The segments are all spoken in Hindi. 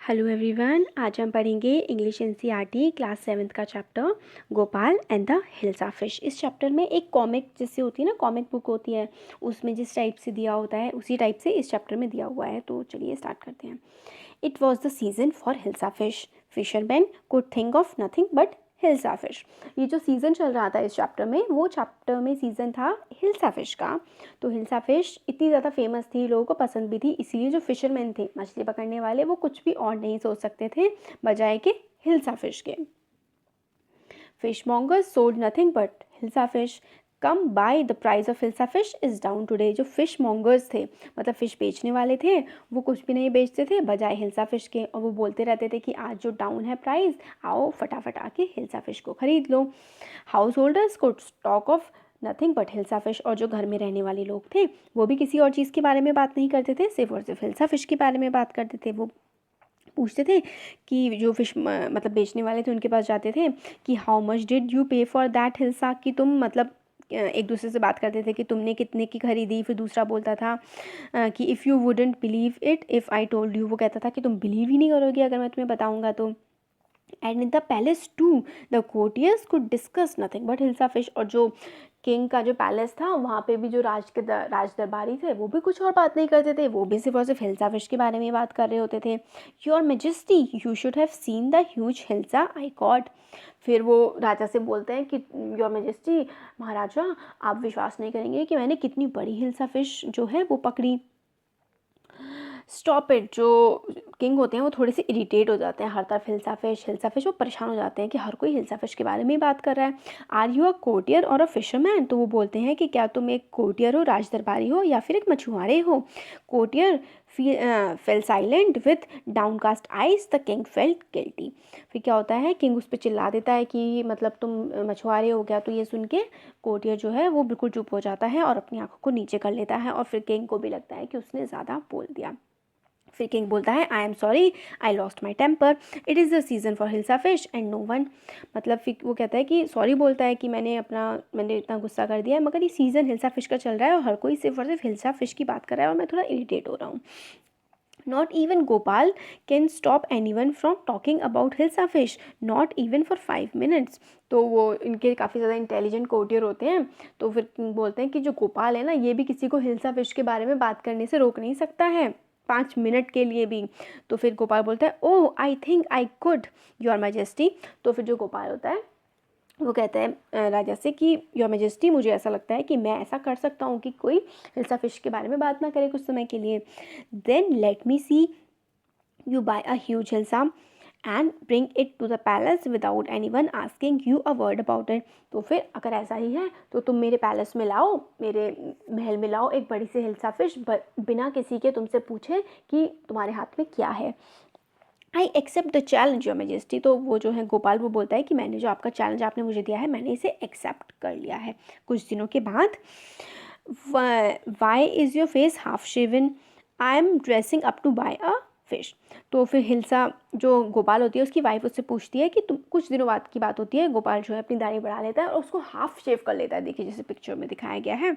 हेलो एवरीवन, आज हम पढ़ेंगे इंग्लिश एनसीईआरटी क्लास 7th का chapter Gopal and the hilsa fish. इस चैप्टर में एक कॉमिक जैसे होती है ना, कॉमिक बुक होती है, उसमें जिस टाइप से दिया होता है उसी टाइप से इस चैप्टर में दिया हुआ है। तो चलिए स्टार्ट करते हैं। It was the season for hilsa fish. Fisherman could think of nothing but hilsa fish. ये जो सीज़न चल रहा था इस चैप्टर में, वो चैप्टर में सीज़न था हिल्सा फिश का। तो हिल्सा फिश इतनी ज़्यादा फेमस थी, लोगों को पसंद भी थी, इसीलिए जो फिशरमैन थे, मछली पकड़ने वाले, वो कुछ भी और नहीं सोच सकते थे बजाय के हिल्सा फिश के। Fish mongers sold nothing but hilsa fish. Come by the price of hilsa fish is down today. जो फिश मॉन्गर्स थे, मतलब फ़िश बेचने वाले थे, वो कुछ भी नहीं बेचते थे बजाय हिल्सा फिश के, और वो बोलते रहते थे कि आज जो डाउन है प्राइस, आओ फटाफट आके हिल्सा फिश को ख़रीद लो। हाउस होल्डर्स को stock of nothing but hilsa fish. और जो घर में रहने वाले लोग थे, वो भी किसी और चीज़ के बारे में बात नहीं करते थे, सिर्फ और सिर्फ हिल्सा फिश के बारे में बात करते थे। वो पूछते थे कि जो फिश मतलब बेचने वाले थे उनके पास जाते थे कि हाउ मच डिड यू पे फॉर दैट हिल्सा, कि तुम मतलब एक दूसरे से बात करते थे कि तुमने कितने की खरीदी। फिर दूसरा बोलता था कि if you wouldn't believe it if I told you. वो कहता था कि तुम बिलीव ही नहीं करोगे अगर मैं तुम्हें बताऊंगा तो। And in the palace to the courtiers could discuss nothing but hilsa fish. और जो किंग का जो पैलेस था, वहाँ पे भी जो राज दरबारी थे, वो भी कुछ और बात नहीं करते थे, वो भी सिर्फ और सिर्फ हिल्सा फिश के बारे में बात कर रहे होते थे। Your majesty you should have seen the huge hilsa I cot. फिर वो राजा से बोलते हैं कि योर मेजेस्टी, महाराजा, आप विश्वास नहीं करेंगे कि मैंने कितनी बड़ी हिल्सा फिश जो है वो पकड़ी। Stop it. जो किंग होते हैं वो थोड़े से इरिटेट हो जाते हैं, हर तरफ हिल्सा फिश, वो परेशान हो जाते हैं कि हर कोई हिल्सा फिश के बारे में ही बात कर रहा है। आर यू अ कोर्टियर और अ फिशरमैन। तो वो बोलते हैं कि क्या तुम एक कोर्टियर हो, राज दरबारी हो, या फिर एक मछुआरे हो। Courtier fail silent with downcast eyes. The king felt guilty. फिर क्या होता है, किंग उस पर चिल्ला देता है कि मतलब तुम मछुआरे हो क्या। तो ये सुन के कोर्टियर जो है वो बिल्कुल चुप हो जाता है और अपनी आंखों को नीचे कर लेता है, और फिर किंग को भी लगता है कि उसने ज़्यादा बोल दिया। फिर किंग बोलता है I am sorry, I lost my temper, it is the season for hilsa fish and no one. मतलब फिर वो कहता है कि सॉरी बोलता है कि मैंने इतना गुस्सा कर दिया है, मगर ये सीज़न हिल्सा फिश का चल रहा है और हर कोई सिर्फ और सिर्फ हिल्सा फिश की बात कर रहा है और मैं थोड़ा इरिटेट हो रहा हूँ। Not even Gopal can stop any one from talking about hilsa fish, not even for 5 minutes। तो वो इनके काफ़ी ज़्यादा इंटेलिजेंट कोर्टियर होते हैं, तो फिर बोलते हैं कि जो गोपाल है ना, ये भी किसी को हिल्सा फिश के बारे में बात करने से रोक नहीं सकता है 5 मिनट के लिए भी। तो फिर गोपाल बोलता है oh I think I could your majesty. तो फिर जो गोपाल होता है वो कहता है राजा से कि योर मैजेस्टी, मुझे ऐसा लगता है कि मैं ऐसा कर सकता हूँ कि कोई हिल्सा फिश के बारे में बात ना करे कुछ समय के लिए। Then let me see you buy a huge hilsa and bring it to the palace without any one asking you a word about it. तो फिर अगर ऐसा ही है तो तुम मेरे पैलेस में लाओ, मेरे महल में लाओ एक बड़ी सी हिल्सा फिश, बिना किसी के तुमसे पूछे कि तुम्हारे हाथ में क्या है। I accept the challenge your majesty. तो वो जो है गोपाल, वो बोलता है कि मैंने जो आपका चैलेंज आपने मुझे दिया है, मैंने इसे एक्सेप्ट कर लिया है। कुछ दिनों के बाद, why is your face half shaven, I am dressing up to buy a fish. तो फिर हिल्सा जो गोपाल होती है उसकी वाइफ उससे पूछती है कि तुम, कुछ दिनों बाद की बात होती है, गोपाल जो है अपनी दाढ़ी बढ़ा लेता है और उसको हाफ शेव कर लेता है, देखिए जैसे पिक्चर में दिखाया गया है।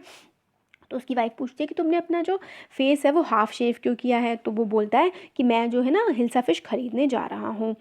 तो उसकी वाइफ पूछती है कि तुमने अपना जो फेस है वो हाफ शेव क्यों किया है। तो वो बोलता है कि मैं जो है ना हिल्सा फिश खरीदने जा रहा हूँ।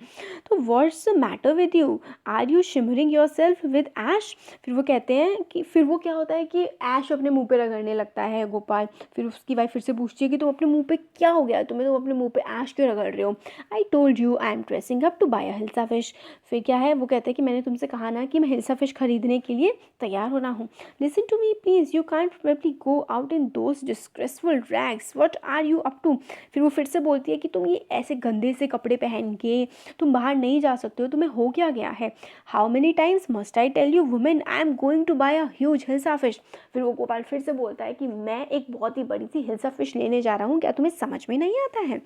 तो what's the matter with you, are you smearing yourself with ash. फिर वो कहते हैं कि फिर वो क्या होता है कि ऐश अपने मुंह पे रगड़ने लगता है गोपाल। फिर उसकी वाइफ फिर से पूछती है कि तुम अपने मुंह पे क्या हो गया तुम्हें, तुम अपने मुंह पे ऐश क्यों रगड़ रहे हो। I told you I am dressing up to buy a hilsa fish. फिर क्या है, वो कहते हैं कि मैंने तुमसे कहा ना कि मैं हिल्सा फिश खरीदने के लिए तैयार होना हूँ। Listen to me please, you can't probably go out in those disgraceful rags, what are you up to. फिर वो फिर से बोलती है कि तुम ये ऐसे गंदे से कपड़े पहन के तुम बाहर नहीं जा सकते हो, तुम्हें हो क्या गया है। How many times must I tell you women I am going to buy a huge hilsa fish. फिर वो गोपाल फिर से बोलता है कि मैं एक बहुत ही बड़ी सी हिल्सा फिश लेने जा रहा हूँ, क्या तुम्हें समझ में नहीं आता है।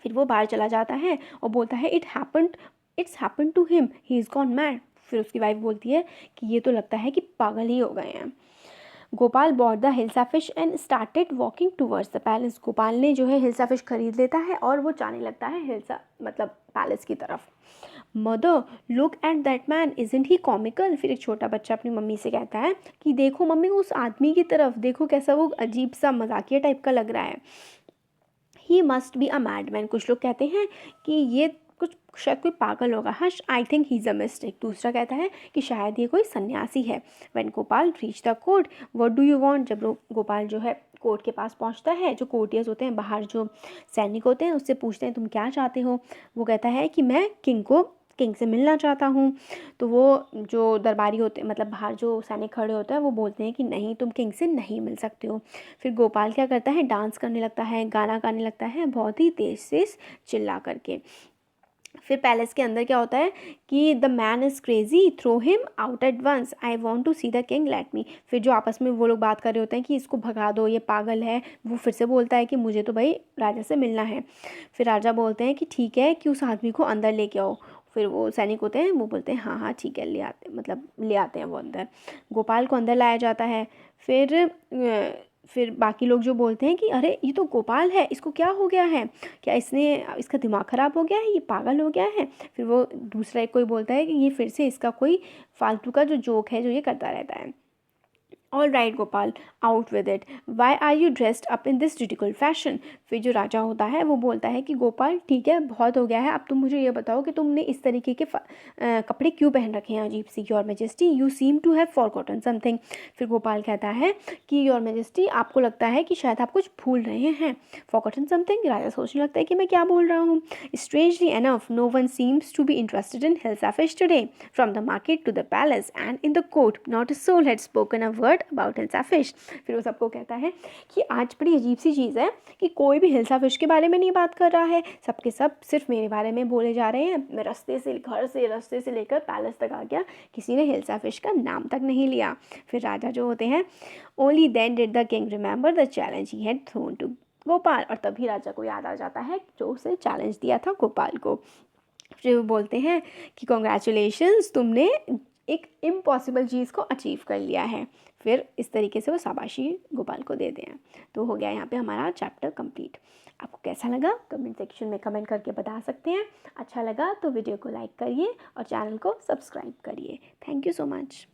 फिर वो बाहर चला जाता है और बोलता है it's happen to him, he is gone mad. फिर उसकी वाइफ बोलती है कि ये तो लगता है कि पागल ही हो गए हैं। Gopal bought the hilsa fish and started walking towards the palace. Gopal ने जो है हिल्सा फिश खरीद लेता है और वो जाने लगता है हिल्सा मतलब पैलेस की तरफ। Mother look at that man, isn't he comical. फिर एक छोटा बच्चा अपनी मम्मी से कहता है कि देखो मम्मी, उस आदमी की तरफ देखो, कैसा वो अजीब सा मजाकिया टाइप का लग रहा है। He must be a madman, कुछ लोग कहते हैं कि ये कुछ शायद कोई पागल होगा, hush I think he is a mistake. दूसरा कहता है कि शायद ये कोई सन्यासी है। When Gopal reach the court what do you want, जब गोपाल जो है कोर्ट के पास पहुंचता है, जो कोर्टियर्स होते हैं बाहर, जो सैनिक होते हैं, उससे पूछते हैं तुम क्या चाहते हो। वो कहता है कि मैं किंग से मिलना चाहता हूँ। तो वो जो दरबारी होते हैं, मतलब बाहर जो सैनिक खड़े होते हैं, वो बोलते हैं कि नहीं, तुम किंग से नहीं मिल सकते हो। फिर गोपाल क्या करता है, डांस करने लगता है, गाना गाने लगता है, बहुत ही तेज से चिल्ला करके। फिर पैलेस के अंदर क्या होता है कि the man is crazy, throw him out at once, I want to see the king, let me. फिर जो आपस में वो लोग बात कर रहे होते हैं कि इसको भगा दो, ये पागल है, वो फिर से बोलता है कि मुझे तो भाई राजा से मिलना है। फिर राजा बोलते हैं कि ठीक है, कि उस आदमी को अंदर लेके आओ। फिर वो सैनिक होते हैं, वो बोलते हैं हाँ हाँ ठीक है, ले आते हैं वो अंदर। गोपाल को अंदर लाया जाता है। फिर बाकी लोग जो बोलते हैं कि अरे ये तो गोपाल है, इसको क्या हो गया है, क्या इसका दिमाग ख़राब हो गया है, ये पागल हो गया है। फिर वो दूसरा एक कोई बोलता है कि ये फिर से इसका कोई फालतू का जो जोक है जो ये करता रहता है। All right Gopal, out with it, why are you dressed up in this ridiculous fashion. फिर जो राजा होता है वो बोलता है कि गोपाल ठीक है, बहुत हो गया है, अब तुम मुझे ये बताओ कि तुमने इस तरीके के कपड़े क्यों पहन रखे हैं अजीब सी। Your majesty you seem to have forgotten something. फिर गोपाल कहता है कि योर मेजेस्टी, आपको लगता है कि शायद आप कुछ भूल रहे हैं। फॉरगॉटन समथिंग, राजा सोचने लगता है कि मैं क्या बोल रहा हूँ। Strangely enough no one seems to be interested in hilsa fish today, from the market to the palace and in the court not a soul had spoken a word about hilsa fish. फिर वो सबको कहता है कि आज बड़ी अजीब सी चीज़ है कि कोई भी हिल्सा फिश के बारे में नहीं बात कर रहा है, सबके सब सिर्फ मेरे बारे में बोले जा रहे हैं। मैं रास्ते से लेकर पैलेस तक आ गया, किसी ने हिल्सा फिश का नाम तक नहीं लिया। फिर राजा जो होते हैं, only then did the king remember the challenge he had thrown to Gopal, और तभी राजा को याद आ जाता है जो उसे चैलेंज दिया था गोपाल को। फिर वो बोलते हैं कि कॉन्ग्रेचुलेशंस, तुमने एक इम्पॉसिबल चीज़ को अचीव कर लिया है। फिर इस तरीके से वो शाबाशी गोपाल को देते हैं। तो हो गया यहाँ पे हमारा चैप्टर कंप्लीट। आपको कैसा लगा कमेंट सेक्शन में कमेंट करके बता सकते हैं। अच्छा लगा तो वीडियो को लाइक करिए और चैनल को सब्सक्राइब करिए। Thank you so much.